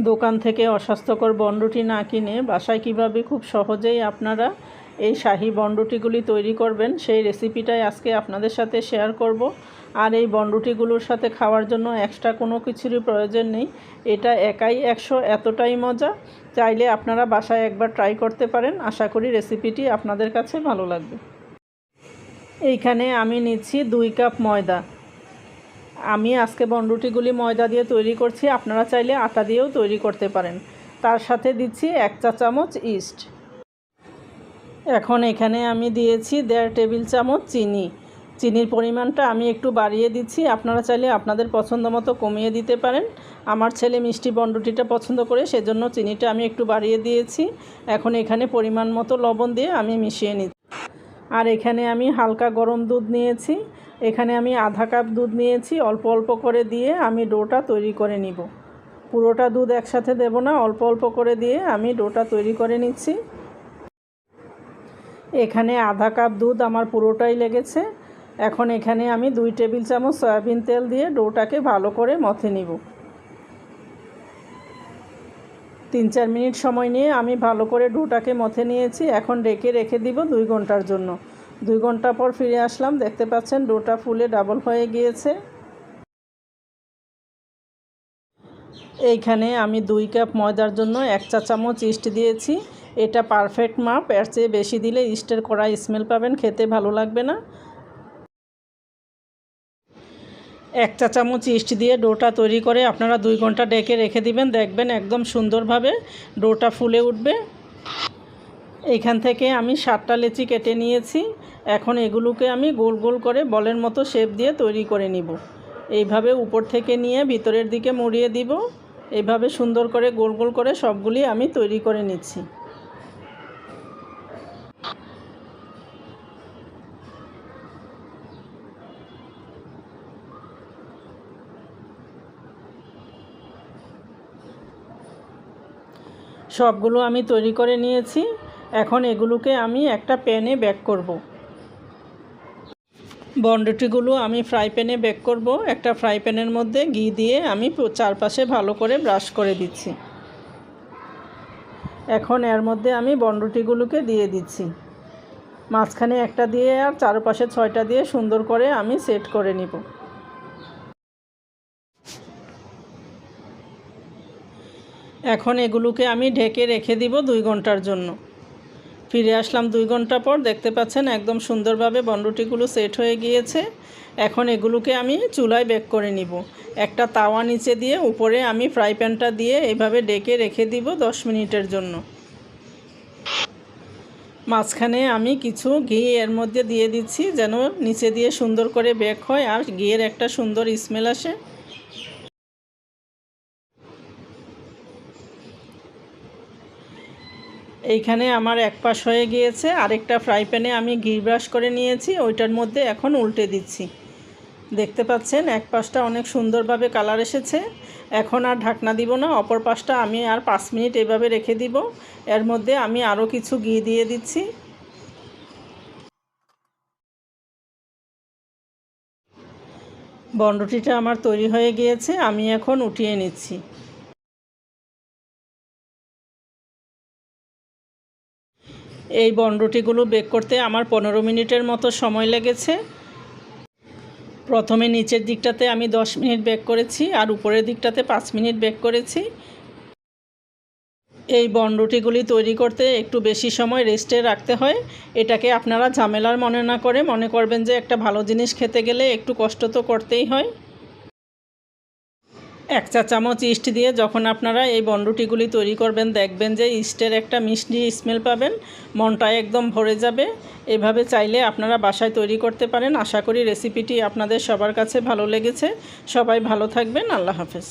দোকান থেকে অস্বাস্থ্যকর বনরুটি না কিনে বাসায় কিভাবে খুব সহজেই আপনারা এই শাহী বনরুটিগুলি তৈরি করবেন সেই রেসিপিটাই আজকে আপনাদের সাথে শেয়ার করব। আর এই বনরুটিগুলোর সাথে খাওয়ার জন্য এক্সট্রা কোনো কিছুরই প্রয়োজন নেই। এটা একাই 100, এতটাই মজা। চাইলে আপনারা বাসায় একবার ট্রাই করতে পারেন। আশা করি রেসিপিটি আপনাদের কাছে ভালো লাগবে। এইখানে আমি নিচ্ছি 2 কাপ ময়দা। আমি আজকে বনরুটিগুলি ময়দা দিয়ে তৈরি করছি, আপনারা চাইলে আটা দিয়েও তৈরি করতে পারেন। তার সাথে দিচ্ছি 1 চা চামচ ইস্ট। এখন এখানে আমি দিয়েছি 1.5 টেবিল চামচ চিনি। চিনির পরিমাণটা আমি একটু বাড়িয়ে দিচ্ছি, আপনারা চাইলে আপনাদের পছন্দ মতো কমিয়ে দিতে পারেন। আমার ছেলে মিষ্টি বনরুটিটা পছন্দ করে, সেজন্য চিনিটা আমি একটু বাড়িয়ে দিয়েছি। এখন এখানে পরিমাণ মতো লবণ দিয়ে আমি মিশিয়ে নিচ্ছি। আর এখানে আমি হালকা গরম দুধ নিয়েছি। এখানে আমি আধা কাপ দুধ নিয়েছি, অল্প অল্প করে দিয়ে আমি ডোটা তৈরি করে নিব। পুরোটা দুধ একসাথে দেব না, অল্প অল্প করে দিয়ে আমি ডোটা তৈরি করে নিচ্ছি। এখানে আধা কাপ দুধ আমার পুরোটাই লেগেছে। এখন এখানে আমি 2 টেবিল চামচ সয়াবিন তেল দিয়ে ডোটাকে ভালো করে মথে নিব। 3-4 মিনিট সময় নিয়ে আমি ভালো করে ডোটাকে মথে নিয়েছি। এখন রেখে দিব 2 ঘন্টার জন্য। 2 ঘন্টা পর ফিরে আসলাম, দেখতে পাচ্ছেন ডোটা ফুলে ডাবল হয়ে গিয়েছে। এইখানে আমি 2 কাপ ময়দার জন্য 1 চা চামচ ইস্ট দিয়েছি। এটা পারফেক্ট মাপ, এর চেয়ে বেশি দিলে ইস্টের কড়া স্মেল পাবেন, খেতে ভালো লাগবে না। 1 চা চামচ ইস্ট দিয়ে ডোটা তৈরি করে আপনারা 2 ঘন্টা রেখে দিবেন, দেখবেন একদম সুন্দরভাবে ডোটা ফুলে উঠবে। এইখান থেকে আমি 7টা লেচি কেটে নিয়েছি। এখন এগুলোকে আমি গোল গোল করে বলের মতো শেপ দিয়ে তৈরি করে নিব। এইভাবে উপর থেকে নিয়ে ভিতরের দিকে মুড়িয়ে দিব। এইভাবে সুন্দর করে গোল গোল করে সবগুলি আমি তৈরি করে নিচ্ছি। সবগুলো আমি তৈরি করে নিয়েছি। এখন এগুলোকে আমি একটা প্যানে বেক করব। বনরুটিগুলো আমি ফ্রাই প্যানে বেক করব। একটা ফ্রাই প্যানের মধ্যে ঘি দিয়ে আমি চারপাশে ভালো করে ব্রাশ করে দিচ্ছি। এখন এর মধ্যে আমি বনরুটিগুলোকে দিয়ে দিচ্ছি। মাঝখানে একটা দিয়ে আর চারপাশে 6টা দিয়ে সুন্দর করে আমি সেট করে নিব। এখন এগুলোকে আমি ঢেকে রেখে দিব 2 ঘন্টার জন্য। ফিরে আসলাম 2 ঘন্টা পর, দেখতে পাচ্ছেন একদম সুন্দরভাবে বনরুটিগুলো সেট হয়ে গিয়েছে। এখন এগুলোকে আমি চুলায় বেক করে নিব। একটা তাওয়া নিচে দিয়ে উপরে আমি ফ্রাই প্যানটা দিয়ে এইভাবে ঢেকে রেখে দিব 10 মিনিটের জন্য। মাঝখানে আমি কিছু ঘি এর মধ্যে দিয়ে দিচ্ছি, যেন নিচে দিয়ে সুন্দর করে বেক হয় আর ঘিয়ের একটা সুন্দর স্মেল আসে। এইখানে আমার এক পাশ হয়ে গিয়েছে, আরেকটা ফ্রাই প্যানে আমি ঘি ব্রাশ করে নিয়েছি, ওইটার মধ্যে এখন উল্টে দিচ্ছি। দেখতে পাচ্ছেন এক পাশটা অনেক সুন্দরভাবে কালার এসেছে। এখন আর ঢাকনা দিব না, অপর পাশটা আমি আর 5 মিনিট এভাবে রেখে দিব। এর মধ্যে আমি আরও কিছু ঘি দিয়ে দিচ্ছি। বনরুটিটা আমার তৈরি হয়ে গিয়েছে, আমি এখন উঠিয়ে নিচ্ছি। এই বনরুটিগুলো বেক করতে আমার 15 মিনিটের মতো সময় লেগেছে। প্রথমে নিচের দিকটাতে আমি 10 মিনিট বেক করেছি আর উপরের দিকটাতে 5 মিনিট বেক করেছি। এই বনরুটিগুলি তৈরি করতে একটু বেশি সময় রেস্টে রাখতে হয়। এটাকে আপনারা ঝামেলার মনে না করে মনে করবেন যে একটা ভালো জিনিস খেতে গেলে একটু কষ্ট তো করতেই হয়। 1 চা চামচ ইস্ট দিয়ে যখন আপনারা এই বনরুটিগুলি তৈরি করবেন, দেখবেন যে ইস্টের একটা মিষ্টি স্মেল পাবেন, মনটা একদম ভরে যাবে। এভাবে চাইলে আপনারা বাসায় তৈরি করতে পারেন। আশা করি রেসিপিটি আপনাদের সবার কাছে ভালো লেগেছে। সবাই ভালো থাকবেন। আল্লাহ হাফেজ।